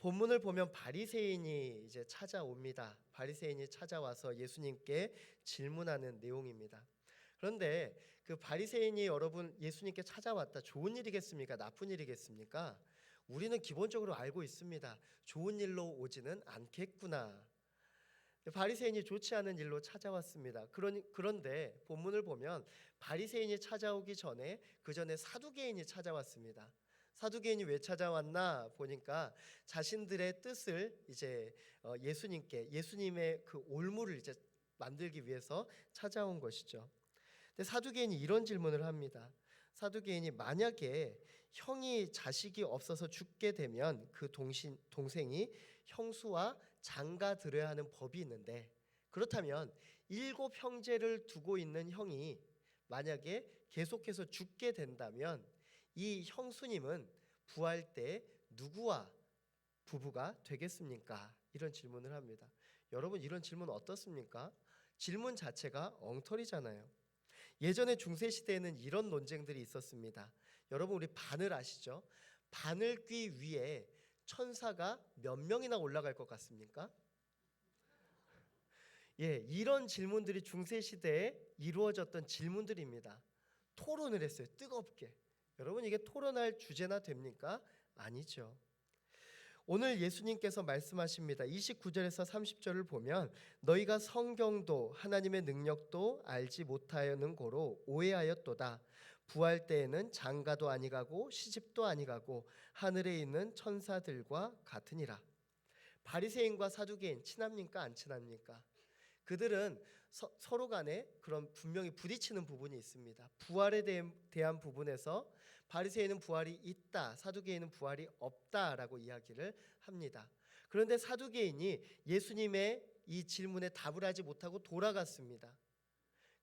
본문을 보면 바리새인이 이제 찾아옵니다. 바리새인이 찾아와서 예수님께 질문하는 내용입니다. 그런데 그 바리새인이 여러분 예수님께 찾아왔다. 좋은 일이겠습니까? 나쁜 일이겠습니까? 우리는 기본적으로 알고 있습니다. 좋은 일로 오지는 않겠구나. 바리새인이 좋지 않은 일로 찾아왔습니다. 그런데 본문을 보면 바리새인이 찾아오기 전에 그 전에 사두개인이 찾아왔습니다. 사두개인이 왜 찾아왔나 보니까 자신들의 뜻을 이제 예수님의 그 올무를 이제 만들기 위해서 찾아온 것이죠. 근데 사두개인이 이런 질문을 합니다. 사두개인이 만약에 형이 자식이 없어서 죽게 되면 그 동생이 형수와 장가 들어야 하는 법이 있는데, 그렇다면 7 형제를 두고 있는 형이 만약에 계속해서 죽게 된다면 이 형수님은 부활 때 누구와 부부가 되겠습니까? 이런 질문을 합니다. 여러분, 이런 질문 어떻습니까? 질문 자체가 엉터리잖아요. 예전에 중세시대에는 이런 논쟁들이 있었습니다. 여러분, 우리 바늘 아시죠? 바늘귀 위에 천사가 몇 명이나 올라갈 것 같습니까? 이런 질문들이 중세시대에 이루어졌던 질문들입니다. 토론을 했어요, 뜨겁게. 여러분, 이게 토론할 주제나 됩니까? 아니죠. 오늘 예수님께서 말씀하십니다. 29절에서 30절을 보면 너희가 성경도 하나님의 능력도 알지 못하여는 고로 오해하였도다. 부활 때에는 장가도 아니가고 시집도 아니가고 하늘에 있는 천사들과 같으니라. 바리새인과 사두개인 친합니까? 안 친합니까? 그들은 서로 간에 그런 분명히 부딪히는 부분이 있습니다. 부활에 대한 부분에서 바리새인은 부활이 있다, 사두개인은 부활이 없다라고 이야기를 합니다. 그런데 사두개인이 예수님의 이 질문에 답을 하지 못하고 돌아갔습니다.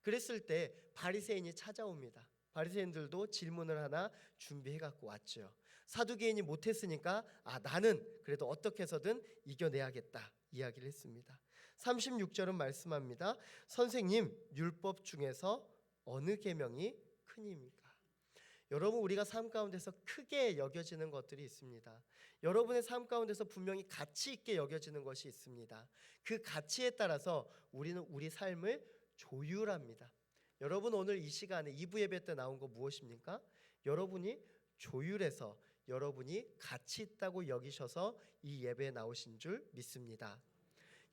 그랬을 때 바리새인이 찾아옵니다. 바리새인들도 질문을 하나 준비해 갖고 왔죠. 사두개인이 못했으니까 나는 그래도 어떻게 해서든 이겨내야겠다 이야기를 했습니다. 36절은 말씀합니다. 선생님, 율법 중에서 어느 계명이 크니입니까? 여러분, 우리가 삶 가운데서 크게 여겨지는 것들이 있습니다. 여러분의 삶 가운데서 분명히 가치 있게 여겨지는 것이 있습니다. 그 가치에 따라서 우리는 우리 삶을 조율합니다. 여러분, 오늘 이 시간에 2부 예배 때 나온 거 무엇입니까? 여러분이 조율해서 여러분이 가치 있다고 여기셔서 이 예배에 나오신 줄 믿습니다.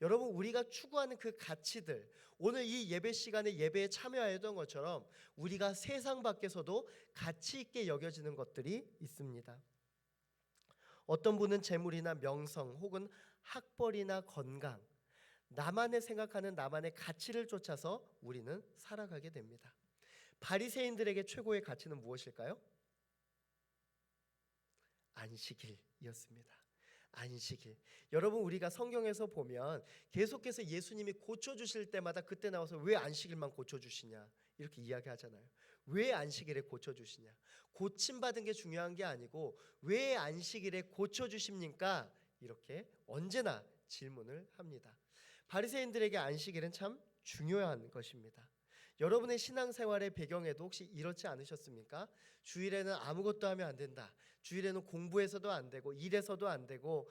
여러분, 우리가 추구하는 그 가치들, 오늘 이 예배 시간에 예배에 참여하였던 것처럼 우리가 세상 밖에서도 가치 있게 여겨지는 것들이 있습니다. 어떤 분은 재물이나 명성 혹은 학벌이나 건강, 나만의 생각하는 나만의 가치를 쫓아서 우리는 살아가게 됩니다. 바리새인들에게 최고의 가치는 무엇일까요? 안식일이었습니다. 안식일. 여러분, 우리가 성경에서 보면 계속해서 예수님이 고쳐주실 때마다 그때 나와서 왜 안식일만 고쳐주시냐 이렇게 이야기하잖아요. 왜 안식일에 고쳐주시냐. 고침받은 게 중요한 게 아니고 왜 안식일에 고쳐주십니까? 이렇게 언제나 질문을 합니다. 바리새인들에게 안식일은 참 중요한 것입니다. 여러분의 신앙생활의 배경에도 혹시 이렇지 않으셨습니까? 주일에는 아무것도 하면 안 된다. 주일에는 공부해서도 안 되고 일해서도 안 되고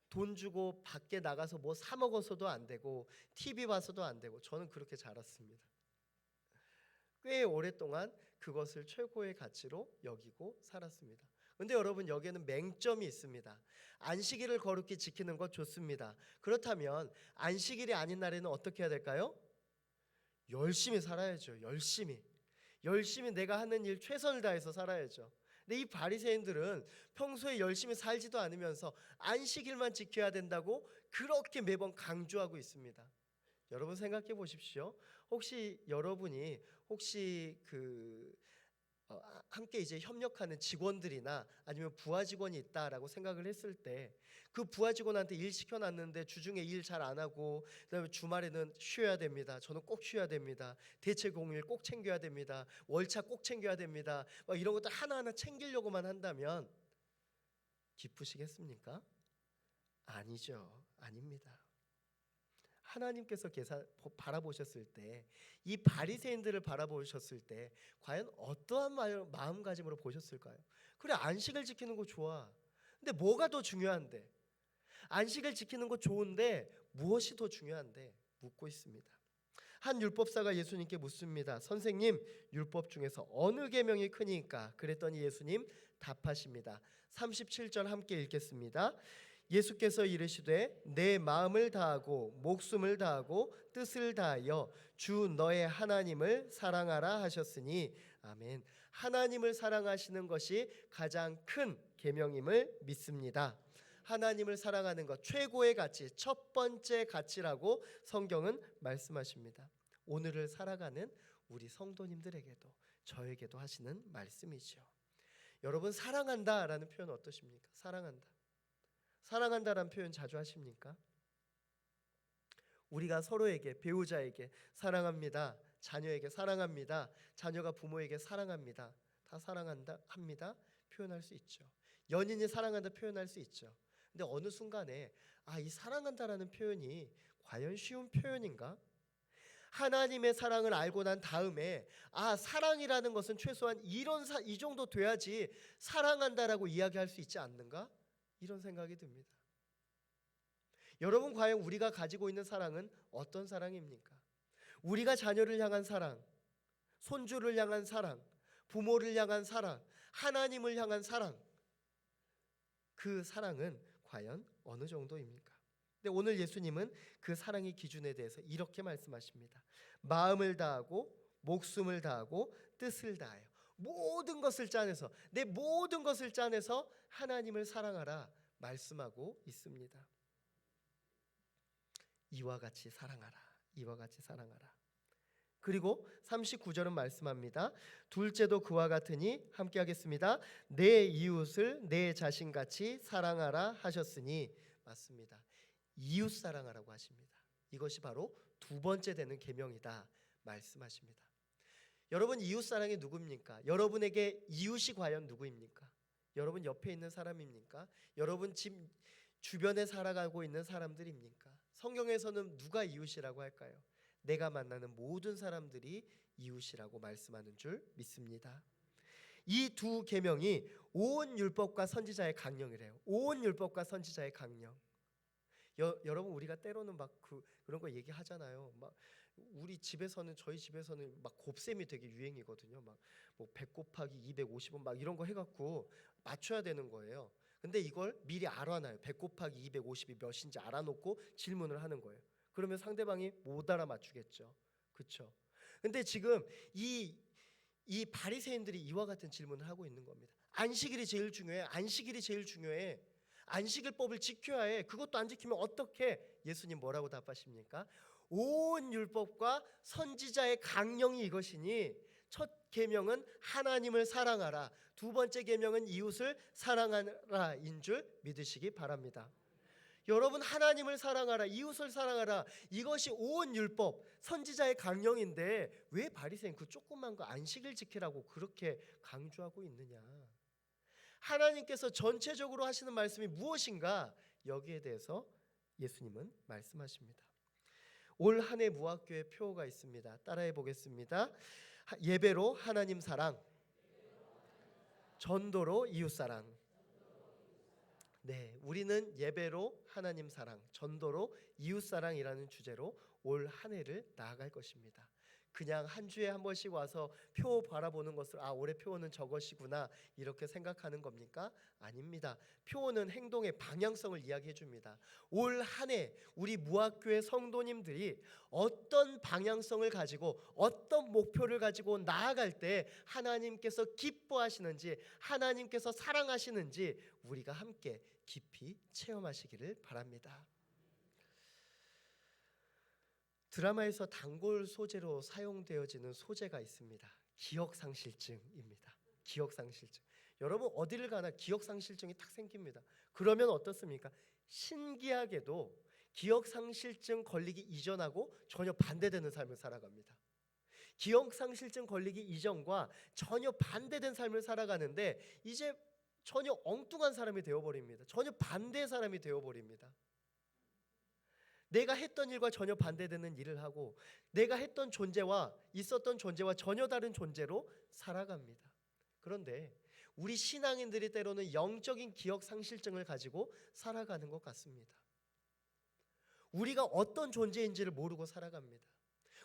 돈 주고 밖에 나가서 뭐 사 먹어서도 안 되고 TV 봐서도 안 되고. 저는 그렇게 자랐습니다. 꽤 오랫동안 그것을 최고의 가치로 여기고 살았습니다. 근데 여러분, 여기에는 맹점이 있습니다. 안식일을 거룩히 지키는 것 좋습니다. 그렇다면 안식일이 아닌 날에는 어떻게 해야 될까요? 열심히 살아야죠. 열심히 내가 하는 일 최선을 다해서 살아야죠. 근데 이 바리새인들은 평소에 열심히 살지도 않으면서 안식일만 지켜야 된다고 그렇게 매번 강조하고 있습니다. 여러분, 생각해 보십시오. 혹시 여러분이 함께 이제 협력하는 직원들이나 아니면 부하 직원이 있다라고 생각을 했을 때 그 부하 직원한테 일 시켜놨는데 주중에 일 잘 안 하고 그다음에 주말에는 쉬어야 됩니다. 저는 꼭 쉬어야 됩니다. 대체 공휴일 꼭 챙겨야 됩니다. 월차 꼭 챙겨야 됩니다. 막 이런 것들 하나하나 챙기려고만 한다면 기쁘시겠습니까? 아니죠. 아닙니다. 하나님께서 바라보셨을 때, 이 바리새인들을 바라보셨을 때 과연 어떠한 마음가짐으로 보셨을까요? 그래, 안식을 지키는 거 좋아. 근데 뭐가 더 중요한데? 안식을 지키는 거 좋은데 무엇이 더 중요한데 묻고 있습니다. 한 율법사가 예수님께 묻습니다. 선생님, 율법 중에서 어느 계명이 크니까? 그랬더니 예수님 답하십니다. 37절 함께 읽겠습니다. 예수께서 이르시되 내 마음을 다하고 목숨을 다하고 뜻을 다하여 주 너의 하나님을 사랑하라 하셨으니 아멘. 하나님을 사랑하시는 것이 가장 큰 계명임을 믿습니다. 하나님을 사랑하는 것 최고의 가치, 첫 번째 가치라고 성경은 말씀하십니다. 오늘을 살아가는 우리 성도님들에게도 저에게도 하시는 말씀이죠. 여러분, 사랑한다라는 표현 어떠십니까? 사랑한다. 사랑한다라는 표현 자주 하십니까? 우리가 서로에게, 배우자에게 사랑합니다, 자녀에게 사랑합니다, 자녀가 부모에게 사랑합니다, 다 사랑한다 합니다 표현할 수 있죠. 연인이 사랑한다 표현할 수 있죠. 근데 어느 순간에 이 사랑한다라는 표현이 과연 쉬운 표현인가? 하나님의 사랑을 알고 난 다음에 사랑이라는 것은 최소한 이 정도 돼야지 사랑한다라고 이야기할 수 있지 않는가? 이런 생각이 듭니다. 여러분, 과연 우리가 가지고 있는 사랑은 어떤 사랑입니까? 우리가 자녀를 향한 사랑, 손주를 향한 사랑, 부모를 향한 사랑, 하나님을 향한 사랑, 그 사랑은 과연 어느 정도입니까? 근데 오늘 예수님은 그 사랑의 기준에 대해서 이렇게 말씀하십니다. 마음을 다하고 목숨을 다하고 뜻을 다하여 모든 것을 짜내서, 내 모든 것을 짜내서 하나님을 사랑하라 말씀하고 있습니다. 이와 같이 사랑하라, 이와 같이 사랑하라. 그리고 39절은 말씀합니다. 둘째도 그와 같으니 함께 하겠습니다. 내 이웃을 내 자신같이 사랑하라 하셨으니, 맞습니다. 이웃 사랑하라고 하십니다. 이것이 바로 두 번째 되는 계명이다 말씀하십니다. 여러분, 이웃 사랑이 누굽니까? 여러분에게 이웃이 과연 누구입니까? 여러분 옆에 있는 사람입니까? 여러분 집 주변에 살아가고 있는 사람들입니까? 성경에서는 누가 이웃이라고 할까요? 내가 만나는 모든 사람들이 이웃이라고 말씀하는 줄 믿습니다. 이 두 계명이 온 율법과 선지자의 강령이래요. 온 율법과 선지자의 강령. 여러분, 우리가 때로는 막 그런 거 얘기하잖아요. 막 우리 집에서는, 저희 집에서는 막 곱셈이 되게 유행이거든요. 막 뭐 100 곱하기 250은 막 이런 거 해갖고 맞춰야 되는 거예요. 근데 이걸 미리 알아놔요. 100 곱하기 250이 몇인지 알아놓고 질문을 하는 거예요. 그러면 상대방이 못 알아맞추겠죠. 그렇죠? 근데 지금 이 바리새인들이 이와 같은 질문을 하고 있는 겁니다. 안식일이 제일 중요해. 안식일이 제일 중요해. 안식일법을 지켜야 해. 그것도 안 지키면 어떻게? 예수님 뭐라고 답하십니까? 온 율법과 선지자의 강령이 이것이니, 첫 계명은 하나님을 사랑하라, 두 번째 계명은 이웃을 사랑하라인 줄 믿으시기 바랍니다. 여러분, 하나님을 사랑하라, 이웃을 사랑하라, 이것이 온 율법, 선지자의 강령인데 왜 바리새인 그 조그만 거 안식일 지키라고 그렇게 강조하고 있느냐? 하나님께서 전체적으로 하시는 말씀이 무엇인가? 여기에 대해서 예수님은 말씀하십니다. 올 한 해 무학교의 표어가 있습니다. 따라해 보겠습니다. 예배로 하나님 사랑, 전도로 이웃 사랑. 네, 우리는 예배로 하나님 사랑, 전도로 이웃 사랑이라는 주제로 올 한 해를 나아갈 것입니다. 그냥 한 주에 한 번씩 와서 표 바라보는 것을 올해 표어는 저것이구나 이렇게 생각하는 겁니까? 아닙니다. 표어는 행동의 방향성을 이야기해 줍니다. 올 한 해 우리 무학교의 성도님들이 어떤 방향성을 가지고 어떤 목표를 가지고 나아갈 때 하나님께서 기뻐하시는지, 하나님께서 사랑하시는지 우리가 함께 깊이 체험하시기를 바랍니다. 드라마에서 단골 소재로 사용되어지는 소재가 있습니다. 기억상실증입니다. 기억상실증. 여러분, 어디를 가나 기억상실증이 탁 생깁니다. 그러면 어떻습니까? 신기하게도 기억상실증 걸리기 이전하고 전혀 반대되는 삶을 살아갑니다. 기억상실증 걸리기 이전과 전혀 반대된 삶을 살아가는데 이제 전혀 엉뚱한 사람이 되어버립니다. 전혀 반대의 사람이 되어버립니다. 내가 했던 일과 전혀 반대되는 일을 하고 내가 했던 존재와 있었던 존재와 전혀 다른 존재로 살아갑니다. 그런데 우리 신앙인들이 때로는 영적인 기억 상실증을 가지고 살아가는 것 같습니다. 우리가 어떤 존재인지를 모르고 살아갑니다.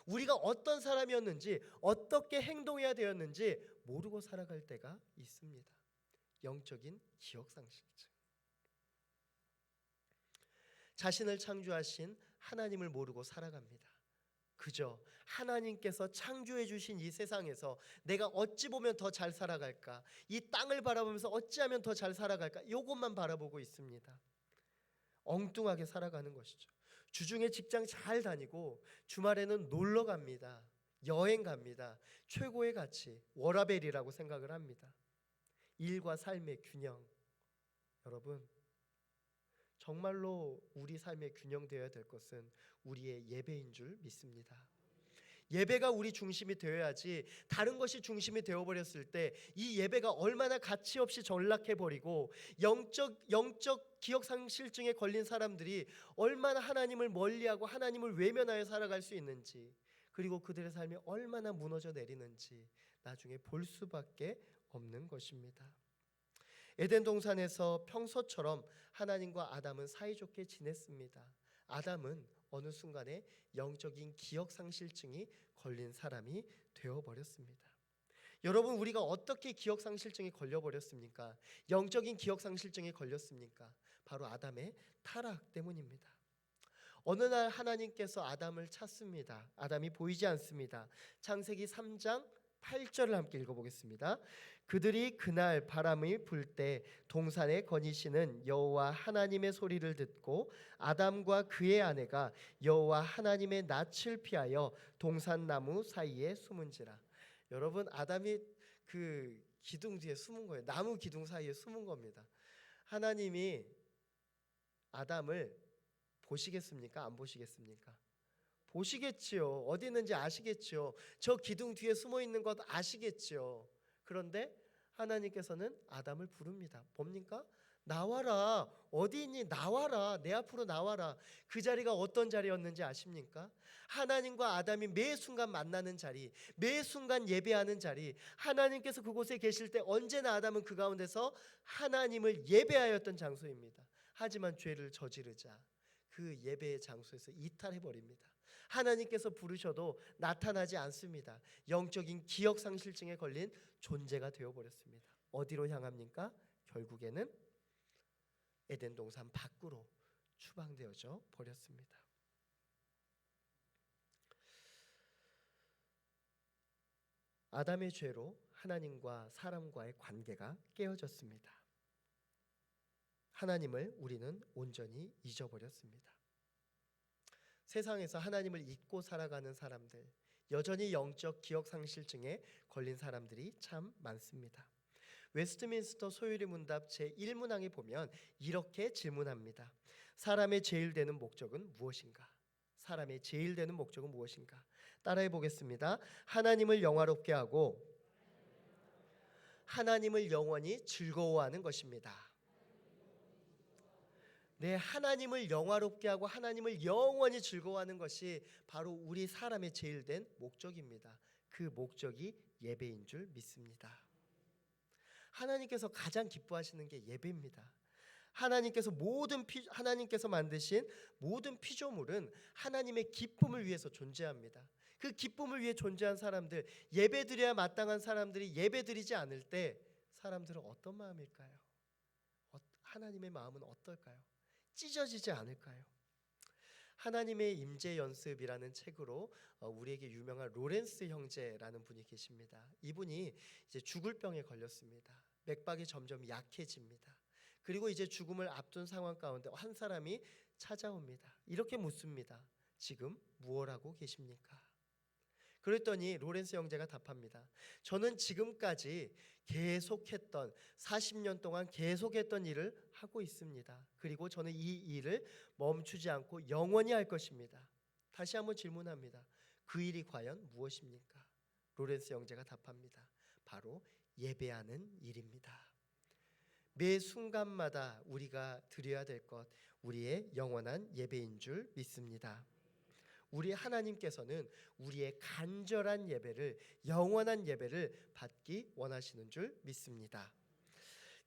우리가 어떤 사람이었는지, 어떻게 행동해야 되었는지 모르고 살아갈 때가 있습니다. 영적인 기억 상실증. 자신을 창조하신 하나님을 모르고 살아갑니다. 그저 하나님께서 창조해 주신 이 세상에서 내가 어찌 보면 더 잘 살아갈까, 이 땅을 바라보면서 어찌하면 더 잘 살아갈까, 이것만 바라보고 있습니다. 엉뚱하게 살아가는 것이죠. 주중에 직장 잘 다니고 주말에는 놀러 갑니다. 여행 갑니다. 최고의 가치, 워라벨이라고 생각을 합니다. 일과 삶의 균형. 여러분, 정말로 우리 삶의 균형되어야 될 것은 우리의 예배인 줄 믿습니다. 예배가 우리 중심이 되어야지 다른 것이 중심이 되어버렸을 때 이 예배가 얼마나 가치 없이 전락해버리고 영적 기억상실증에 걸린 사람들이 얼마나 하나님을 멀리하고 하나님을 외면하여 살아갈 수 있는지, 그리고 그들의 삶이 얼마나 무너져 내리는지 나중에 볼 수밖에 없는 것입니다. 에덴 동산에서 평소처럼 하나님과 아담은 사이좋게 지냈습니다. 아담은 어느 순간에 영적인 기억상실증이 걸린 사람이 되어버렸습니다. 여러분, 우리가 어떻게 기억상실증에 걸려버렸습니까? 영적인 기억상실증에 걸렸습니까? 바로 아담의 타락 때문입니다. 어느 날 하나님께서 아담을 찾습니다. 아담이 보이지 않습니다. 창세기 3장 8절을 함께 읽어보겠습니다. 그들이 그날 바람이 불 때 동산에 거니시는 여호와 하나님의 소리를 듣고 아담과 그의 아내가 여호와 하나님의 낯을 피하여 동산나무 사이에 숨은지라. 여러분, 아담이 그 기둥 뒤에 숨은 거예요. 나무 기둥 사이에 숨은 겁니다. 하나님이 아담을 보시겠습니까? 안 보시겠습니까? 보시겠지요. 어디 있는지 아시겠지요. 저 기둥 뒤에 숨어 있는 것 아시겠지요. 그런데 하나님께서는 아담을 부릅니다. 뭡니까? 나와라. 어디 있니? 나와라. 내 앞으로 나와라. 그 자리가 어떤 자리였는지 아십니까? 하나님과 아담이 매 순간 만나는 자리, 매 순간 예배하는 자리. 하나님께서 그곳에 계실 때 언제나 아담은 그 가운데서 하나님을 예배하였던 장소입니다. 하지만 죄를 저지르자 그 예배의 장소에서 이탈해버립니다. 하나님께서 부르셔도 나타나지 않습니다. 영적인 기억상실증에 걸린 존재가 되어버렸습니다. 어디로 향합니까? 결국에는 에덴 동산 밖으로 추방되어져 버렸습니다. 아담의 죄로 하나님과 사람과의 관계가 깨어졌습니다. 하나님을 우리는 온전히 잊어버렸습니다. 세상에서 하나님을 잊고 살아가는 사람들, 여전히 영적 기억상실증에 걸린 사람들이 참 많습니다. 웨스트민스터 소유리 문답 제1문항에 보면 이렇게 질문합니다. 사람의 제일 되는 목적은 무엇인가? 사람의 제일 되는 목적은 무엇인가? 따라해 보겠습니다. 하나님을 영화롭게 하고 하나님을 영원히 즐거워하는 것입니다. 네, 하나님을 영화롭게 하고 하나님을 영원히 즐거워하는 것이 바로 우리 사람의 제일 된 목적입니다. 그 목적이 예배인 줄 믿습니다. 하나님께서 가장 기뻐하시는 게 예배입니다. 하나님께서 만드신 모든 피조물은 하나님의 기쁨을 위해서 존재합니다. 그 기쁨을 위해 존재한 사람들, 예배드려야 마땅한 사람들이 예배드리지 않을 때 사람들은 어떤 마음일까요? 하나님의 마음은 어떨까요? 찢어지지 않을까요? 하나님의 임재 연습이라는 책으로 우리에게 유명한 로렌스 형제라는 분이 계십니다. 이분이 이제 죽을 병에 걸렸습니다. 맥박이 점점 약해집니다. 그리고 이제 죽음을 앞둔 상황 가운데 한 사람이 찾아옵니다. 이렇게 묻습니다. 지금 무엇 하고 계십니까? 그랬더니 로렌스 형제가 답합니다. 저는 지금까지 계속했던 40년 동안 계속했던 일을 하고 있습니다. 그리고 저는 이 일을 멈추지 않고 영원히 할 것입니다. 다시 한번 질문합니다. 그 일이 과연 무엇입니까? 로렌스 형제가 답합니다. 바로 예배하는 일입니다. 매 순간마다 우리가 드려야 될 것, 우리의 영원한 예배인 줄 믿습니다. 우리 하나님께서는 우리의 간절한 예배를, 영원한 예배를 받기 원하시는 줄 믿습니다.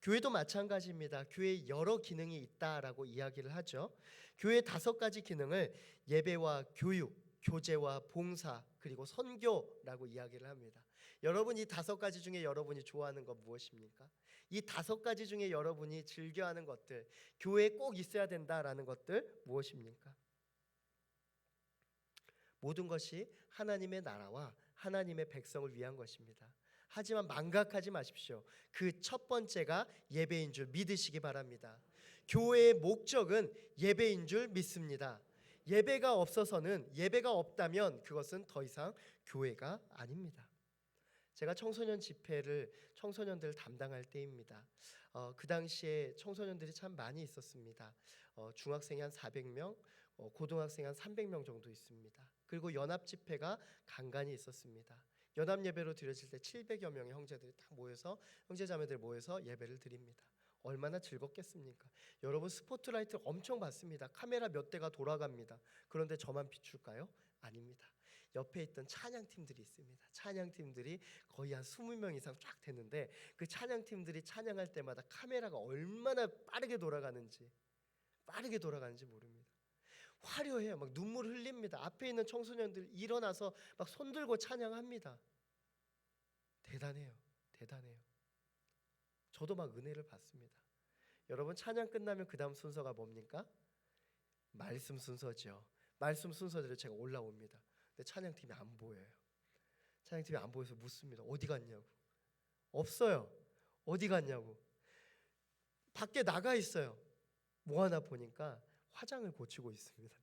교회도 마찬가지입니다. 교회에 여러 기능이 있다라고 이야기를 하죠. 교회의 5가지 기능을 예배와 교육, 교제와 봉사, 그리고 선교라고 이야기를 합니다. 여러분, 이 5가지 중에 여러분이 좋아하는 건 무엇입니까? 이 5가지 중에 여러분이 즐겨하는 것들, 교회에 꼭 있어야 된다라는 것들 무엇입니까? 모든 것이 하나님의 나라와 하나님의 백성을 위한 것입니다. 하지만 망각하지 마십시오. 그 첫 번째가 예배인 줄 믿으시기 바랍니다. 교회의 목적은 예배인 줄 믿습니다. 예배가 없어서는, 예배가 없다면 그것은 더 이상 교회가 아닙니다. 제가 청소년 집회를 청소년들 담당할 때입니다. 그 당시에 청소년들이 참 많이 있었습니다. 중학생이 한 400명, 고등학생이 한 300명 정도 있습니다. 그리고 연합 집회가 간간히 있었습니다. 연합 예배로 드려질 때 700여 명의 형제들이 딱 모여서, 형제자매들 모여서 예배를 드립니다. 얼마나 즐겁겠습니까? 여러분, 스포트라이트를 엄청 받습니다. 카메라 몇 대가 돌아갑니다. 그런데 저만 비출까요? 아닙니다. 옆에 있던 찬양팀들이 있습니다. 찬양팀들이 거의 한 20명 이상 쫙 되는데, 그 찬양팀들이 찬양할 때마다 카메라가 얼마나 빠르게 돌아가는지 모릅니다. 화려해요. 막 눈물 흘립니다. 앞에 있는 청소년들 일어나서 막 손 들고 찬양합니다. 대단해요. 저도 막 은혜를 받습니다. 여러분, 찬양 끝나면 그 다음 순서가 뭡니까? 말씀 순서죠. 말씀 순서대로 제가 올라옵니다. 근데 찬양팀이 안 보여요. 찬양팀이 안 보여서 묻습니다. 어디 갔냐고. 없어요. 어디 갔냐고. 밖에 나가 있어요. 뭐 하나 보니까 화장을 고치고 있습니다.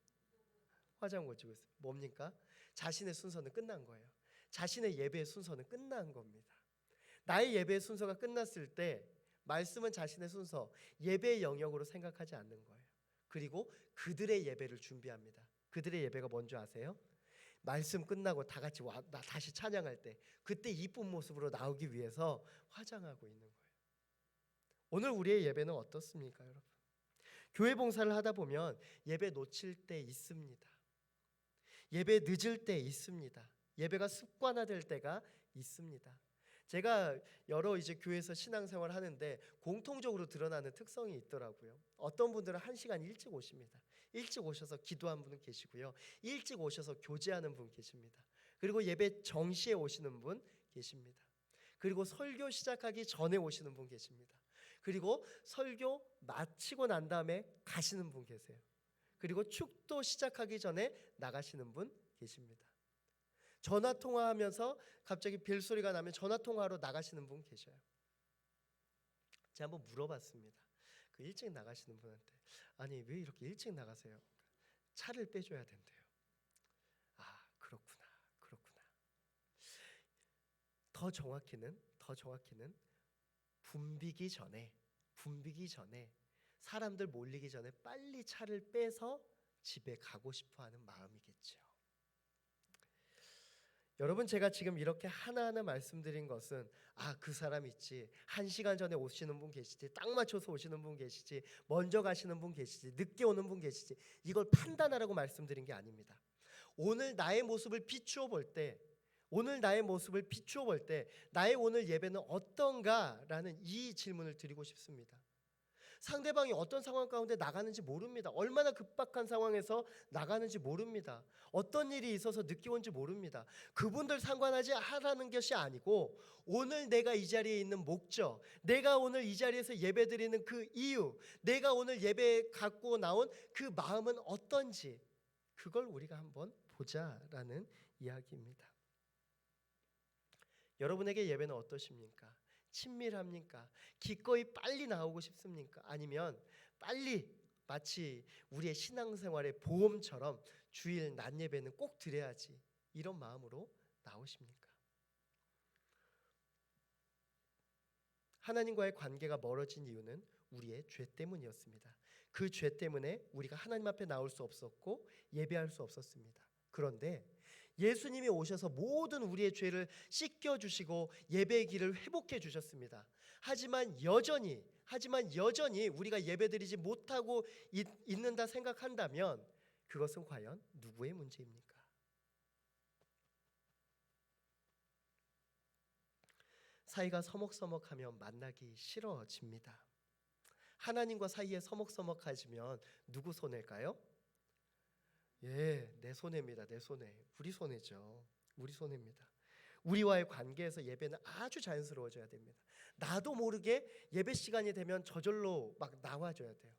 화장 고치고 있어요. 뭡니까? 자신의 순서는 끝난 거예요. 자신의 예배의 순서는 끝난 겁니다. 나의 예배의 순서가 끝났을 때 말씀은 자신의 순서, 예배의 영역으로 생각하지 않는 거예요. 그리고 그들의 예배를 준비합니다. 그들의 예배가 뭔지 아세요? 말씀 끝나고 다 같이 다시 찬양할 때 그때 이쁜 모습으로 나오기 위해서 화장하고 있는 거예요. 오늘 우리의 예배는 어떻습니까, 여러분? 교회 봉사를 하다 보면 예배 놓칠 때 있습니다. 예배 늦을 때 있습니다. 예배가 습관화될 때가 있습니다. 제가 여러 교회에서 신앙생활 하는데 공통적으로 드러나는 특성이 있더라고요. 어떤 분들은 1시간 일찍 오십니다. 일찍 오셔서 기도한 분은 계시고요. 일찍 오셔서 교제하는 분 계십니다. 그리고 예배 정시에 오시는 분 계십니다. 그리고 설교 시작하기 전에 오시는 분 계십니다. 그리고 설교 마치고 난 다음에 가시는 분 계세요. 그리고 축도 시작하기 전에 나가시는 분 계십니다. 전화 통화하면서 갑자기 벨소리가 나면 전화 통화하러 나가시는 분 계셔요. 제가 한번 물어봤습니다. 그 일찍 나가시는 분한테, 아니 왜 이렇게 일찍 나가세요? 차를 빼줘야 된대요. 아, 그렇구나. 더 정확히는 붐비기 전에 사람들 몰리기 전에 빨리 차를 빼서 집에 가고 싶어하는 마음이겠죠. 여러분, 제가 지금 이렇게 하나하나 말씀드린 것은 그 사람 있지, 1시간 전에 오시는 분 계시지, 딱 맞춰서 오시는 분 계시지, 먼저 가시는 분 계시지, 늦게 오는 분 계시지, 이걸 판단하라고 말씀드린 게 아닙니다. 오늘 나의 모습을 비추어 볼 때 나의 오늘 예배는 어떤가라는 이 질문을 드리고 싶습니다. 상대방이 어떤 상황 가운데 나가는지 모릅니다. 얼마나 급박한 상황에서 나가는지 모릅니다. 어떤 일이 있어서 늦게 온지 모릅니다. 그분들 상관하지 하라는 것이 아니고, 오늘 내가 이 자리에 있는 목적, 내가 오늘 이 자리에서 예배드리는 그 이유, 내가 오늘 예배에 갖고 나온 그 마음은 어떤지, 그걸 우리가 한번 보자라는 이야기입니다. 여러분에게 예배는 어떠십니까? 친밀합니까? 기꺼이 빨리 나오고 싶습니까? 아니면 빨리 마치 우리의 신앙생활의 보험처럼 주일 낮 예배는 꼭 드려야지, 이런 마음으로 나오십니까? 하나님과의 관계가 멀어진 이유는 우리의 죄 때문이었습니다. 그 죄 때문에 우리가 하나님 앞에 나올 수 없었고 예배할 수 없었습니다. 그런데 예수님이 오셔서 모든 우리의 죄를 씻겨주시고 예배의 길을 회복해 주셨습니다. 하지만 여전히 우리가 예배드리지 못하고 있는다 생각한다면 그것은 과연 누구의 문제입니까? 사이가 서먹서먹하면 만나기 싫어집니다. 하나님과 사이에 서먹서먹해지면 누구 손해일까요? 내 손해입니다. 내 손해. 우리 손해죠. 우리 손해입니다. 우리와의 관계에서 예배는 아주 자연스러워져야 됩니다. 나도 모르게 예배 시간이 되면 저절로 막 나와줘야 돼요.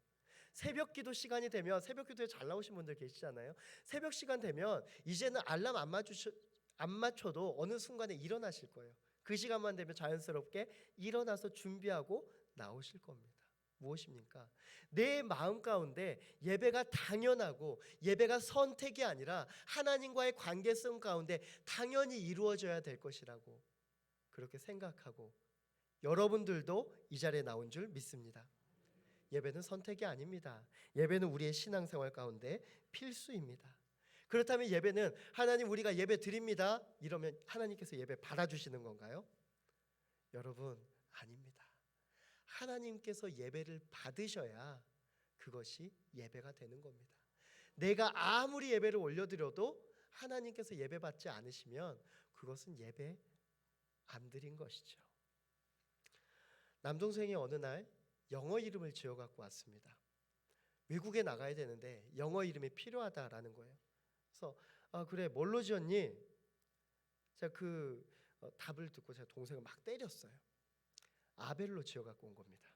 새벽 기도 시간이 되면, 새벽 기도에 잘 나오신 분들 계시잖아요. 새벽 시간 되면 이제는 알람 안 맞춰도 어느 순간에 일어나실 거예요. 그 시간만 되면 자연스럽게 일어나서 준비하고 나오실 겁니다. 무엇입니까? 내 마음 가운데 예배가 당연하고 예배가 선택이 아니라 하나님과의 관계성 가운데 당연히 이루어져야 될 것이라고 그렇게 생각하고, 여러분들도 이 자리에 나온 줄 믿습니다. 예배는 선택이 아닙니다. 예배는 우리의 신앙생활 가운데 필수입니다. 그렇다면 예배는 하나님 우리가 예배 드립니다 이러면 하나님께서 예배 받아주시는 건가요? 여러분, 아닙니다. 하나님께서 예배를 받으셔야 그것이 예배가 되는 겁니다. 내가 아무리 예배를 올려드려도 하나님께서 예배 받지 않으시면 그것은 예배 안 드린 것이죠. 남동생이 어느 날 영어 이름을 지어갖고 왔습니다. 외국에 나가야 되는데 영어 이름이 필요하다라는 거예요. 그래서 그래, 뭘로 지었니? 제가 답을 듣고 제가 동생을 막 때렸어요. 아벨로 지어갖고 온 겁니다.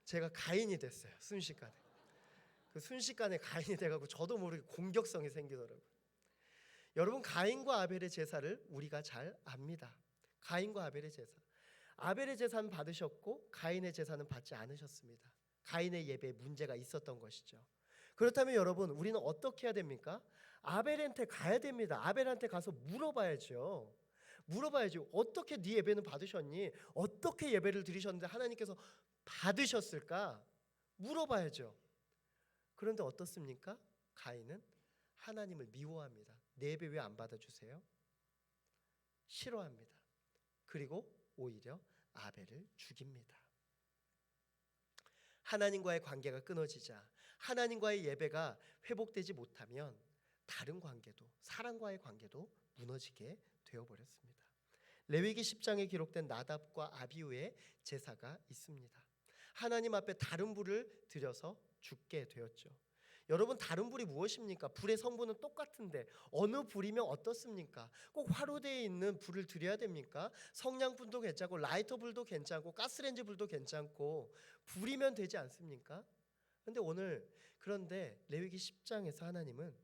제가 가인이 됐어요. 순식간에. 순식간에 가인이 돼갖고 저도 모르게 공격성이 생기더라고요. 여러분, 가인과 아벨의 제사를 우리가 잘 압니다. 가인과 아벨의 제사. 아벨의 제사는 받으셨고 가인의 제사는 받지 않으셨습니다. 가인의 예배에 문제가 있었던 것이죠. 그렇다면 여러분, 우리는 어떻게 해야 됩니까? 아벨한테 가야 됩니다. 아벨한테 가서 물어봐야죠. 어떻게 네 예배는 받으셨니? 어떻게 예배를 드리셨는데 하나님께서 받으셨을까? 물어봐야죠. 그런데 어떻습니까? 가인은 하나님을 미워합니다. 내 예배 왜 안 받아주세요? 싫어합니다. 그리고 오히려 아벨을 죽입니다. 하나님과의 관계가 끊어지자, 하나님과의 예배가 회복되지 못하면 다른 관계도, 사람과의 관계도 무너지게 되어버렸습니다. 레위기 10장에 기록된 나답과 아비후의 제사가 있습니다. 하나님 앞에 다른 불을 들여서 죽게 되었죠. 여러분, 다른 불이 무엇입니까? 불의 성분은 똑같은데 어느 불이면 어떻습니까? 꼭 화로대에 있는 불을 드려야 됩니까? 성냥불도 괜찮고 라이터 불도 괜찮고 가스레인지 불도 괜찮고 불이면 되지 않습니까? 그런데 레위기 10장에서 하나님은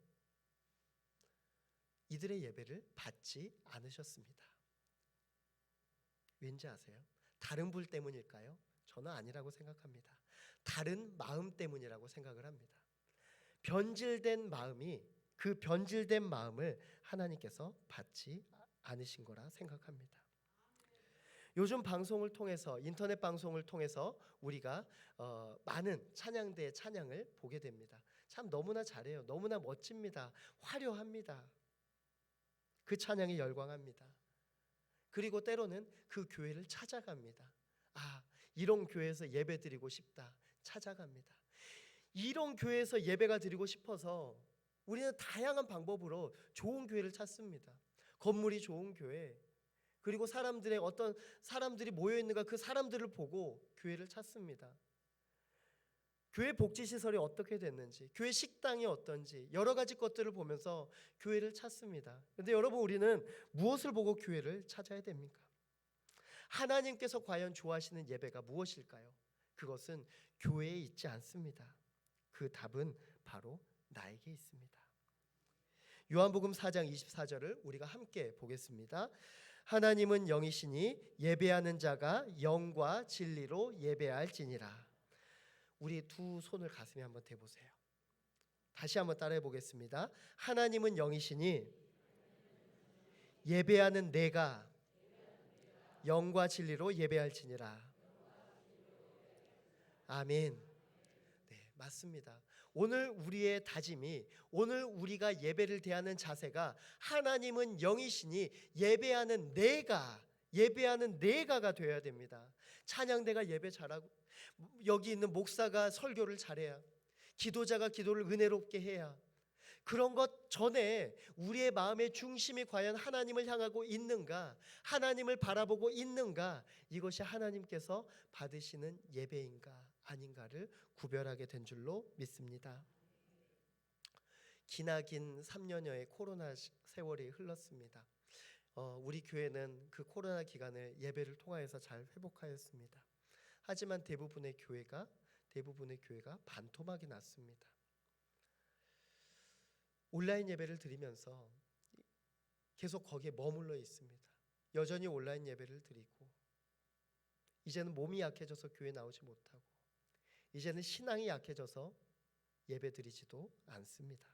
이들의 예배를 받지 않으셨습니다. 왠지 아세요? 다른 불 때문일까요? 저는 아니라고 생각합니다. 다른 마음 때문이라고 생각을 합니다. 변질된 마음이, 그 변질된 마음을 하나님께서 받지 않으신 거라 생각합니다. 요즘 방송을 통해서, 인터넷 방송을 통해서 우리가 많은 찬양대의 찬양을 보게 됩니다. 참 너무나 잘해요. 너무나 멋집니다. 화려합니다. 그 찬양에 열광합니다. 그리고 때로는 그 교회를 찾아갑니다. 이런 교회에서 예배드리고 싶다. 찾아갑니다. 이런 교회에서 예배가 드리고 싶어서 우리는 다양한 방법으로 좋은 교회를 찾습니다. 건물이 좋은 교회, 그리고 어떤 사람들이 모여 있는가, 그 사람들을 보고 교회를 찾습니다. 교회 복지시설이 어떻게 됐는지, 교회 식당이 어떤지 여러 가지 것들을 보면서 교회를 찾습니다. 그런데 여러분, 우리는 무엇을 보고 교회를 찾아야 됩니까? 하나님께서 과연 좋아하시는 예배가 무엇일까요? 그것은 교회에 있지 않습니다. 그 답은 바로 나에게 있습니다. 요한복음 4장 24절을 우리가 함께 보겠습니다. 하나님은 영이시니 예배하는 자가 영과 진리로 예배할지니라. 우리 두 손을 가슴에 한번 대보세요. 다시 한번 따라해 보겠습니다. 하나님은 영이시니 예배하는 내가 영과 진리로 예배할지니라. 아멘. 네, 맞습니다. 오늘 우리의 다짐이, 오늘 우리가 예배를 대하는 자세가 하나님은 영이시니 예배하는 내가가 되어야 됩니다. 찬양대가 예배 잘하고, 여기 있는 목사가 설교를 잘해야, 기도자가 기도를 은혜롭게 해야, 그런 것 전에 우리의 마음의 중심이 과연 하나님을 향하고 있는가, 하나님을 바라보고 있는가, 이것이 하나님께서 받으시는 예배인가 아닌가를 구별하게 된 줄로 믿습니다. 기나긴 3년여의 코로나 세월이 흘렀습니다. 우리 교회는 그 코로나 기간을 예배를 통하여서 잘 회복하였습니다. 하지만 대부분의 교회가 반토막이 났습니다. 온라인 예배를 드리면서 계속 거기에 머물러 있습니다. 여전히 온라인 예배를 드리고, 이제는 몸이 약해져서 교회 나오지 못하고, 이제는 신앙이 약해져서 예배 드리지도 않습니다.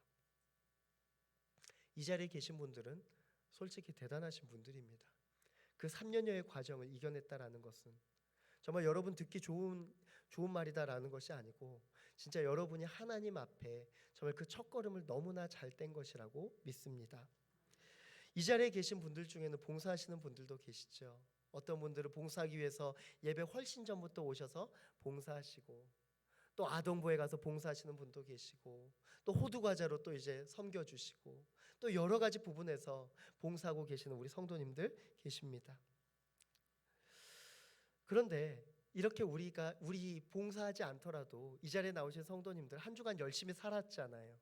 이 자리에 계신 분들은 솔직히 대단하신 분들입니다. 그 3년여의 과정을 이겨냈다라는 것은 정말 여러분 듣기 좋은 말이다라는 것이 아니고, 진짜 여러분이 하나님 앞에 정말 그 첫걸음을 너무나 잘 뗀 것이라고 믿습니다. 이 자리에 계신 분들 중에는 봉사하시는 분들도 계시죠. 어떤 분들은 봉사하기 위해서 예배 훨씬 전부터 오셔서 봉사하시고, 또 아동부에 가서 봉사하시는 분도 계시고, 또 호두과자로 또 이제 섬겨주시고, 또 여러 가지 부분에서 봉사하고 계시는 우리 성도님들 계십니다. 그런데 이렇게 우리 봉사하지 않더라도 이 자리에 나오신 성도님들 한 주간 열심히 살았잖아요.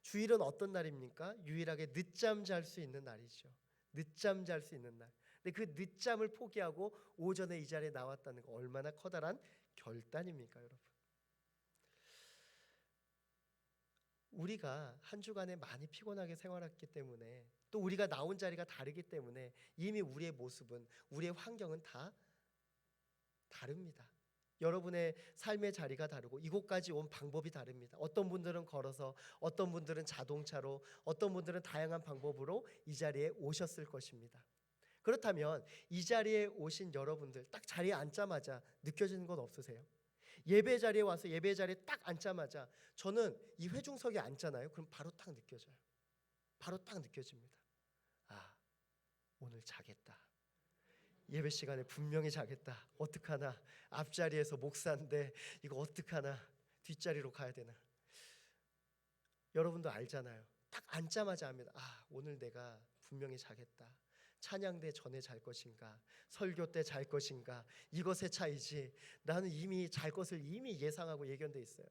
주일은 어떤 날입니까? 유일하게 늦잠 잘 수 있는 날이죠. 늦잠 잘 수 있는 날. 근데 그 늦잠을 포기하고 오전에 이 자리에 나왔다는 거 얼마나 커다란 결단입니까, 여러분? 우리가 한 주간에 많이 피곤하게 생활했기 때문에, 또 우리가 나온 자리가 다르기 때문에 이미 우리의 모습은, 우리의 환경은 다 다릅니다. 여러분의 삶의 자리가 다르고 이곳까지 온 방법이 다릅니다. 어떤 분들은 걸어서, 어떤 분들은 자동차로, 어떤 분들은 다양한 방법으로 이 자리에 오셨을 것입니다. 그렇다면 이 자리에 오신 여러분들 딱 자리에 앉자마자 느껴지는 건 없으세요? 예배 자리에 와서 예배 자리에 딱 앉자마자, 저는 이 회중석에 앉잖아요. 그럼 바로 딱 느껴져요. 바로 딱 느껴집니다. 아, 오늘 자겠다. 예배 시간에 분명히 자겠다. 어떡하나, 앞자리에서 목사인데 이거 어떡하나, 뒷자리로 가야 되나. 여러분도 알잖아요. 딱 앉자마자 합니다. 아, 오늘 내가 분명히 자겠다. 찬양대 전에 잘 것인가, 설교 때 잘 것인가, 이것의 차이지. 나는 이미 잘 것을 이미 예상하고 예견돼 있어요.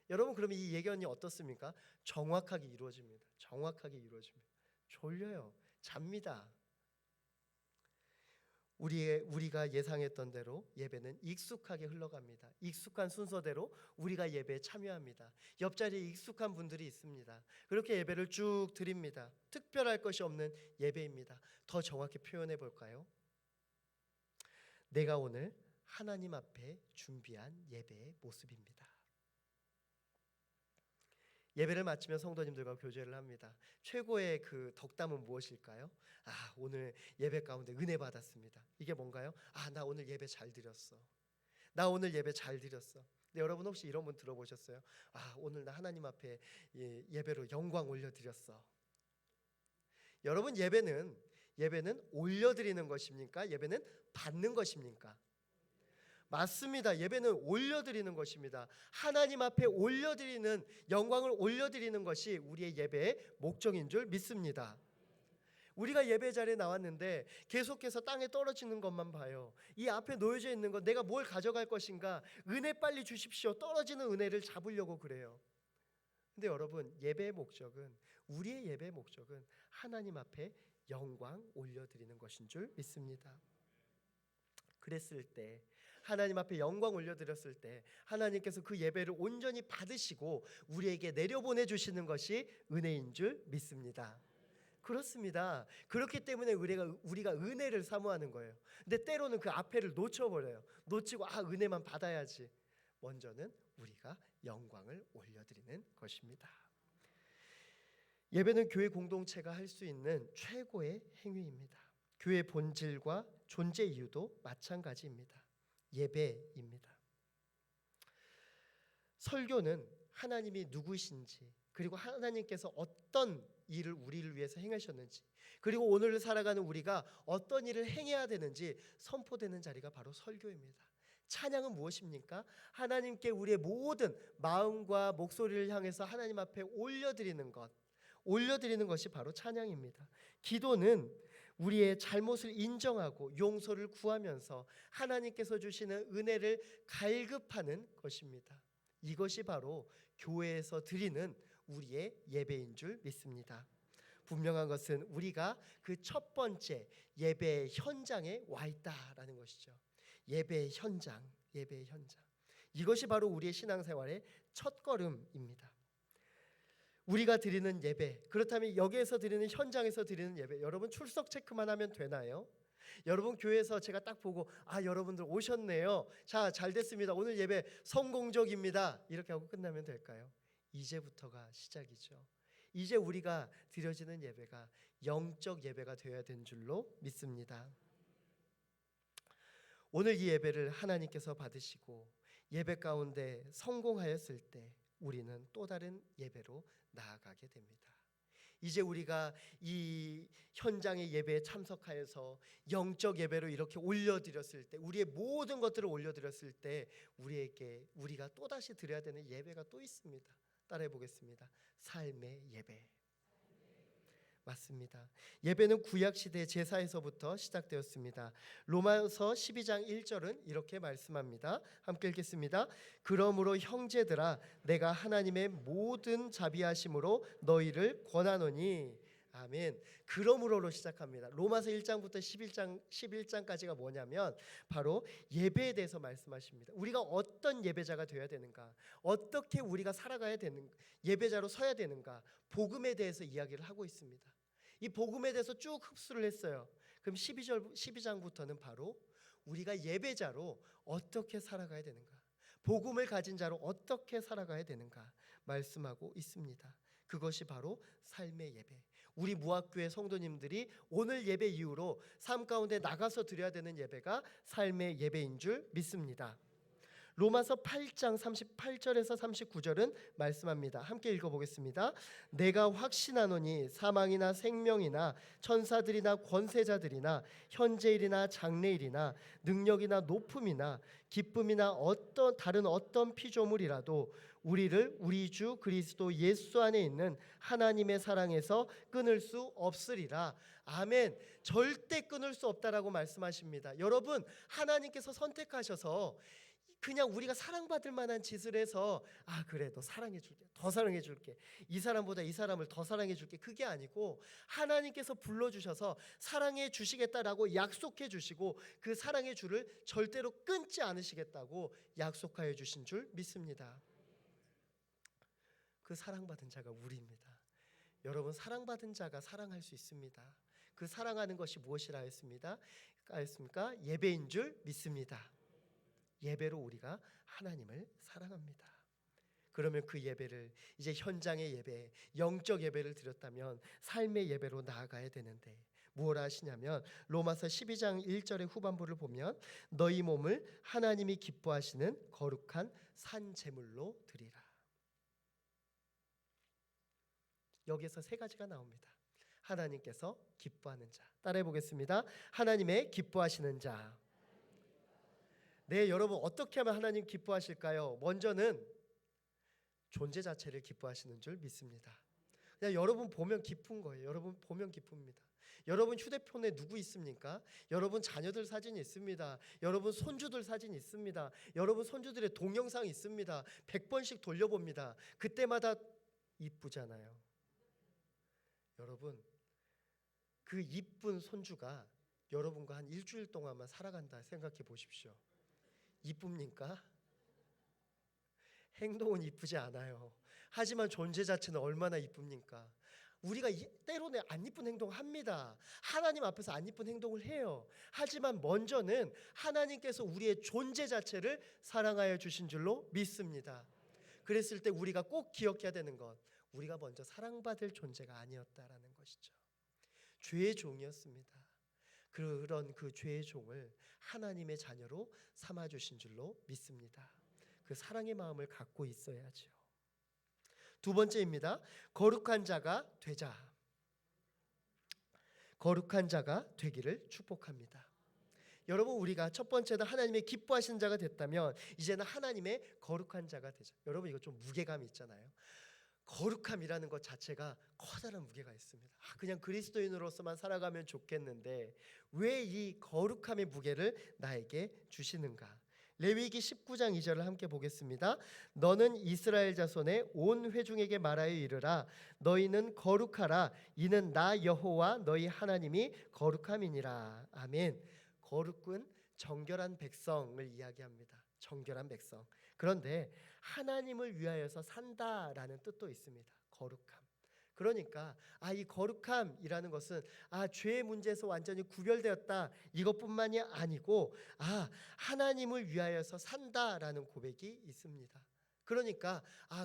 여러분, 그러면 이 예견이 어떻습니까? 정확하게 이루어집니다. 정확하게 이루어집니다. 졸려요. 잡니다. 우리가 예상했던 대로 예배는 익숙하게 흘러갑니다. 익숙한 순서대로 우리가 예배에 참여합니다. 옆자리에 익숙한 분들이 있습니다. 그렇게 예배를 쭉 드립니다. 특별할 것이 없는 예배입니다. 더 정확히 표현해 볼까요? 내가 오늘 하나님 앞에 준비한 예배의 모습입니다. 예배를 마치면 성도님들과 교제를 합니다. 최고의 그 덕담은 무엇일까요? 아, 오늘 예배 가운데 은혜 받았습니다. 이게 뭔가요? 아, 나 오늘 예배 잘 드렸어. 나 오늘 예배 잘 드렸어. 근데 여러분 혹시 이런 분 들어보셨어요? 아, 오늘 나 하나님 앞에 예배로 영광 올려드렸어. 여러분, 예배는 올려드리는 것입니까? 예배는 받는 것입니까? 맞습니다. 예배는 올려드리는 것입니다. 하나님 앞에 올려드리는, 영광을 올려드리는 것이 우리의 예배의 목적인 줄 믿습니다. 우리가 예배 자리에 나왔는데 계속해서 땅에 떨어지는 것만 봐요. 이 앞에 놓여져 있는 것, 내가 뭘 가져갈 것인가, 은혜 빨리 주십시오, 떨어지는 은혜를 잡으려고 그래요. 근데 여러분, 우리의 예배의 목적은 하나님 앞에 영광 올려드리는 것인 줄 믿습니다. 그랬을 때, 하나님 앞에 영광 올려드렸을 때 하나님께서 그 예배를 온전히 받으시고 우리에게 내려보내 주시는 것이 은혜인 줄 믿습니다. 그렇습니다. 그렇기 때문에 우리가 은혜를 사모하는 거예요. 근데 때로는 그 앞에를 놓쳐버려요. 놓치고 은혜만 받아야지. 먼저는 우리가 영광을 올려드리는 것입니다. 예배는 교회 공동체가 할 수 있는 최고의 행위입니다. 교회 본질과 존재 이유도 마찬가지입니다. 예배입니다. 설교는 하나님이 누구신지, 그리고 하나님께서 어떤 일을 우리를 위해서 행하셨는지, 그리고 오늘 살아가는 우리가 어떤 일을 행해야 되는지 선포되는 자리가 바로 설교입니다. 찬양은 무엇입니까? 하나님께 우리의 모든 마음과 목소리를 향해서 하나님 앞에 올려드리는 것, 올려드리는 것이 바로 찬양입니다. 기도는 우리의 잘못을 인정하고 용서를 구하면서 하나님께서 주시는 은혜를 갈급하는 것입니다. 이것이 바로 교회에서 드리는 우리의 예배인 줄 믿습니다. 분명한 것은 우리가 그 첫 번째 예배의 현장에 와 있다라는 것이죠. 예배의 현장, 예배의 현장. 이것이 바로 우리의 신앙생활의 첫걸음입니다. 우리가 드리는 예배, 그렇다면 여기에서 드리는 현장에서 드리는 예배, 여러분 출석 체크만 하면 되나요? 여러분 교회에서 제가 딱 보고 여러분들 오셨네요. 자, 잘 됐습니다. 오늘 예배 성공적입니다. 이렇게 하고 끝나면 될까요? 이제부터가 시작이죠. 이제 우리가 드려지는 예배가 영적 예배가 되어야 되는 줄로 믿습니다. 오늘 이 예배를 하나님께서 받으시고 예배 가운데 성공하였을 때 우리는 또 다른 예배로 나아가게 됩니다. 이제 우리가 이 현장의 예배에 참석하여서 영적 예배로 이렇게 올려드렸을 때, 우리의 모든 것들을 올려드렸을 때 우리가 또다시 드려야 되는 예배가 또 있습니다. 따라해 보겠습니다. 삶의 예배. 맞습니다. 예배는 구약시대 제사에서부터 시작되었습니다. 로마서 12장 1절은 이렇게 말씀합니다. 함께 읽겠습니다. 그러므로 형제들아 내가 하나님의 모든 자비하심으로 너희를 권하노니. 아멘. 그러므로로 시작합니다. 로마서 1장부터 11장까지가 뭐냐면 바로 예배에 대해서 말씀하십니다. 우리가 어떤 예배자가 되어야 되는가, 어떻게 우리가 살아가야 되는 예배자로 서야 되는가, 복음에 대해서 이야기를 하고 있습니다. 이 복음에 대해서 쭉 흡수를 했어요. 그럼 12장부터는 바로 우리가 예배자로 어떻게 살아가야 되는가, 복음을 가진 자로 어떻게 살아가야 되는가 말씀하고 있습니다. 그것이 바로 삶의 예배. 우리 무학교의 성도님들이 오늘 예배 이후로 삶 가운데 나가서 드려야 되는 예배가 삶의 예배인 줄 믿습니다. 로마서 8장 38절에서 39절은 말씀합니다. 함께 읽어보겠습니다. 내가 확신하노니 사망이나 생명이나 천사들이나 권세자들이나 현재일이나 장래일이나 능력이나 높음이나 기쁨이나 다른 어떤 피조물이라도 우리를 우리 주 그리스도 예수 안에 있는 하나님의 사랑에서 끊을 수 없으리라. 아멘. 절대 끊을 수 없다라고 말씀하십니다. 여러분, 하나님께서 선택하셔서 그냥 우리가 사랑받을 만한 짓을 해서 그래 너 사랑해줄게, 더 사랑해줄게, 이 사람보다 이 사람을 더 사랑해줄게, 그게 아니고 하나님께서 불러주셔서 사랑해 주시겠다라고 약속해 주시고 그 사랑의 줄을 절대로 끊지 않으시겠다고 약속하여 주신 줄 믿습니다. 그 사랑받은 자가 우리입니다. 여러분, 사랑받은 자가 사랑할 수 있습니다. 그 사랑하는 것이 무엇이라 했습니까? 예배인 줄 믿습니다. 예배로 우리가 하나님을 사랑합니다. 그러면 그 예배를 이제 현장의 예배, 영적 예배를 드렸다면 삶의 예배로 나아가야 되는데 무엇 하시냐면 로마서 12장 1절의 후반부를 보면 너희 몸을 하나님이 기뻐하시는 거룩한 산 제물로 드리라. 여기에서 세 가지가 나옵니다. 하나님께서 기뻐하는 자. 따라해 보겠습니다. 하나님의 기뻐하시는 자. 네, 여러분 어떻게 하면 하나님 기뻐하실까요? 먼저는 존재 자체를 기뻐하시는 줄 믿습니다. 그냥 여러분 보면 기쁜 거예요. 여러분 보면 기쁩니다. 여러분 휴대폰에 누구 있습니까? 여러분 자녀들 사진 있습니다. 여러분 손주들 사진 있습니다. 여러분 손주들의 동영상 있습니다. 100번씩 돌려봅니다. 그때마다 이쁘잖아요. 여러분, 그 이쁜 손주가 여러분과 한 일주일 동안만 살아간다 생각해 보십시오. 이쁩니까? 행동은 이쁘지 않아요. 하지만 존재 자체는 얼마나 이쁩니까? 우리가 때로는 안 이쁜 행동을 합니다. 하나님 앞에서 안 이쁜 행동을 해요. 하지만 먼저는 하나님께서 우리의 존재 자체를 사랑하여 주신 줄로 믿습니다. 그랬을 때 우리가 꼭 기억해야 되는 것, 우리가 먼저 사랑받을 존재가 아니었다라는 것이죠. 죄의 종이었습니다. 그런 그 죄의 종을 하나님의 자녀로 삼아주신 줄로 믿습니다. 그 사랑의 마음을 갖고 있어야죠. 두 번째입니다. 거룩한 자가 되자. 거룩한 자가 되기를 축복합니다. 여러분, 우리가 첫 번째는 하나님의 기뻐하시는 자가 됐다면 이제는 하나님의 거룩한 자가 되자. 여러분, 이거 좀 무게감이 있잖아요. 거룩함이라는 것 자체가 커다란 무게가 있습니다. 그냥 그리스도인으로서만 살아가면 좋겠는데 왜 이 거룩함의 무게를 나에게 주시는가? 레위기 19장 2절을 함께 보겠습니다. 너는 이스라엘 자손의 온 회중에게 말하여 이르라. 너희는 거룩하라. 이는 나 여호와 너희 하나님이 거룩함이니라. 아멘. 거룩은 정결한 백성을 이야기합니다. 정결한 백성. 그런데 하나님을 위하여서 산다라는 뜻도 있습니다. 거룩함. 그러니까 이 거룩함이라는 것은 죄의 문제에서 완전히 구별되었다 이것뿐만이 아니고 하나님을 위하여서 산다라는 고백이 있습니다. 그러니까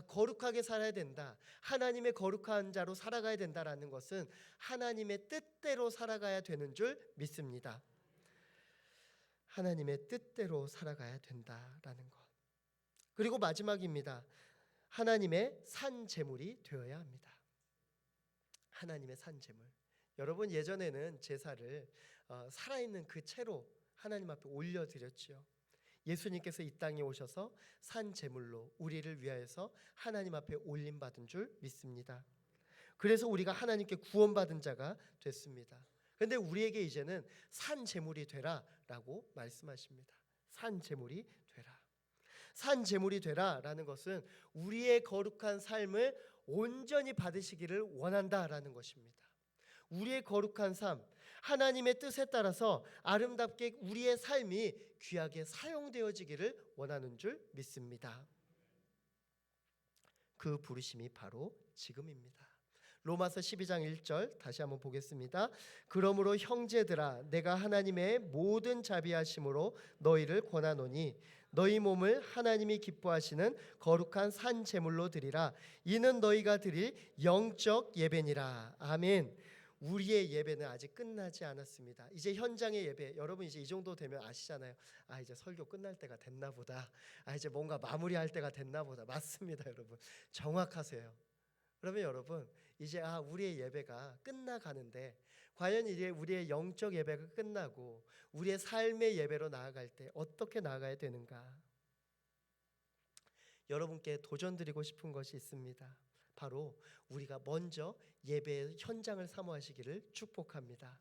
거룩하게 살아야 된다. 하나님의 거룩한 자로 살아가야 된다라는 것은 하나님의 뜻대로 살아가야 되는 줄 믿습니다. 하나님의 뜻대로 살아가야 된다라는 것. 그리고 마지막입니다. 하나님의 산 제물이 되어야 합니다. 하나님의 산 제물. 여러분 예전에는 제사를 살아있는 그 채로 하나님 앞에 올려드렸지요. 예수님께서 이 땅에 오셔서 산 제물로 우리를 위하여서 하나님 앞에 올림받은 줄 믿습니다. 그래서 우리가 하나님께 구원받은 자가 됐습니다. 그런데 우리에게 이제는 산 제물이 되라라고 말씀하십니다. 산 제물이 되라. 산 제물이 되라라는 것은 우리의 거룩한 삶을 온전히 받으시기를 원한다라는 것입니다. 우리의 거룩한 삶, 하나님의 뜻에 따라서 아름답게 우리의 삶이 귀하게 사용되어지기를 원하는 줄 믿습니다. 그 부르심이 바로 지금입니다. 로마서 12장 1절 다시 한번 보겠습니다. 그러므로 형제들아 내가 하나님의 모든 자비하심으로 너희를 권하노니 너희 몸을 하나님이 기뻐하시는 거룩한 산 제물로 드리라. 이는 너희가 드릴 영적 예배니라. 아멘. 우리의 예배는 아직 끝나지 않았습니다. 이제 현장의 예배, 여러분 이제 이 정도 되면 아시잖아요. 이제 설교 끝날 때가 됐나 보다. 이제 뭔가 마무리할 때가 됐나 보다. 맞습니다, 여러분. 정확하세요. 그러면 여러분 이제 우리의 예배가 끝나가는데 과연 이제 우리의 영적 예배가 끝나고 우리의 삶의 예배로 나아갈 때 어떻게 나아가야 되는가? 여러분께 도전드리고 싶은 것이 있습니다. 바로 우리가 먼저 예배의 현장을 사모하시기를 축복합니다.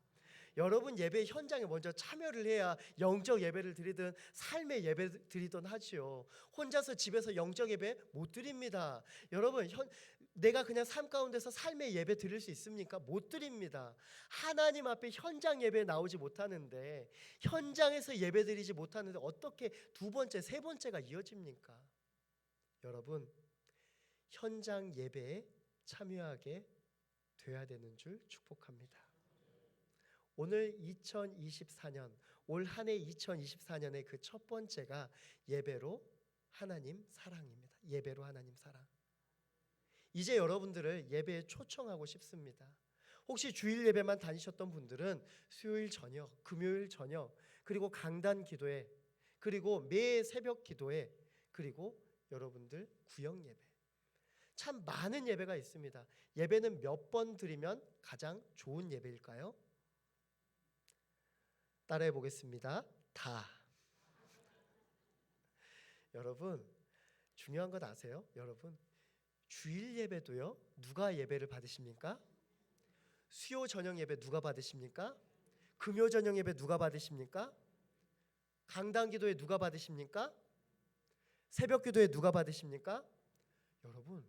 여러분 예배 현장에 먼저 참여를 해야 영적 예배를 드리든 삶의 예배 드리든 하지요. 혼자서 집에서 영적 예배 못 드립니다. 여러분 내가 그냥 삶 가운데서 삶의 예배 드릴 수 있습니까? 못 드립니다. 하나님 앞에 현장 예배 나오지 못하는데 현장에서 예배 드리지 못하는데 어떻게 두 번째, 세 번째가 이어집니까? 여러분 현장 예배에 참여하게 돼야 되는 줄 축복합니다. 오늘 2024년 올 한 해 2024년의 그 첫 번째가 예배로 하나님 사랑입니다. 예배로 하나님 사랑. 이제 여러분들을 예배에 초청하고 싶습니다. 혹시 주일 예배만 다니셨던 분들은 수요일 저녁, 금요일 저녁, 그리고 강단 기도회, 그리고 매 새벽 기도회, 그리고 여러분들 구역 예배. 참 많은 예배가 있습니다. 예배는 몇 번 드리면 가장 좋은 예배일까요? 따라해 보겠습니다. 다. 여러분 중요한 것 아세요? 여러분 주일 예배도요. 누가 예배를 받으십니까? 수요 저녁 예배 누가 받으십니까? 금요 저녁 예배 누가 받으십니까? 강단 기도회 누가 받으십니까? 새벽 기도회 누가 받으십니까? 여러분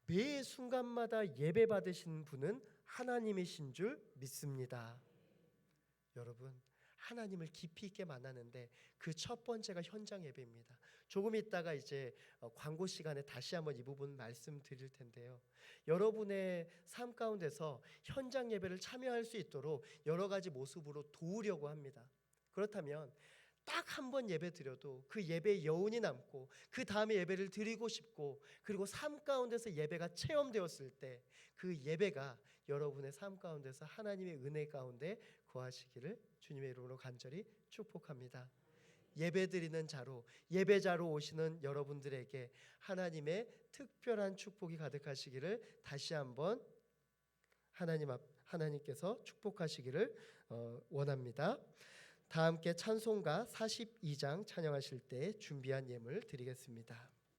매 순간마다 예배 받으신 분은 하나님이신 줄 믿습니다. 여러분 하나님을 깊이 있게 만나는데 그 첫 번째가 현장 예배입니다. 조금 있다가 이제 광고 시간에 다시 한번 이 부분 말씀드릴 텐데요. 여러분의 삶 가운데서 현장 예배를 참여할 수 있도록 여러 가지 모습으로 도우려고 합니다. 그렇다면 딱 한 번 예배 드려도 그 예배의 여운이 남고 그 다음에 예배를 드리고 싶고 그리고 삶 가운데서 예배가 체험되었을 때 그 예배가 여러분의 삶 가운데서 하나님의 은혜 가운데 거하시기를 주님의 이름으로 간절히 축복합니다. 예배 드리는 자로 예배자로 오시는 여러분들에게 하나님의 특별한 축복이 가득하시기를 다시 한번 하나님께서 축복하시기를 원합니다. 다 함께 찬송가 42장 찬양하실 때 준비한 예물 드리겠습니다.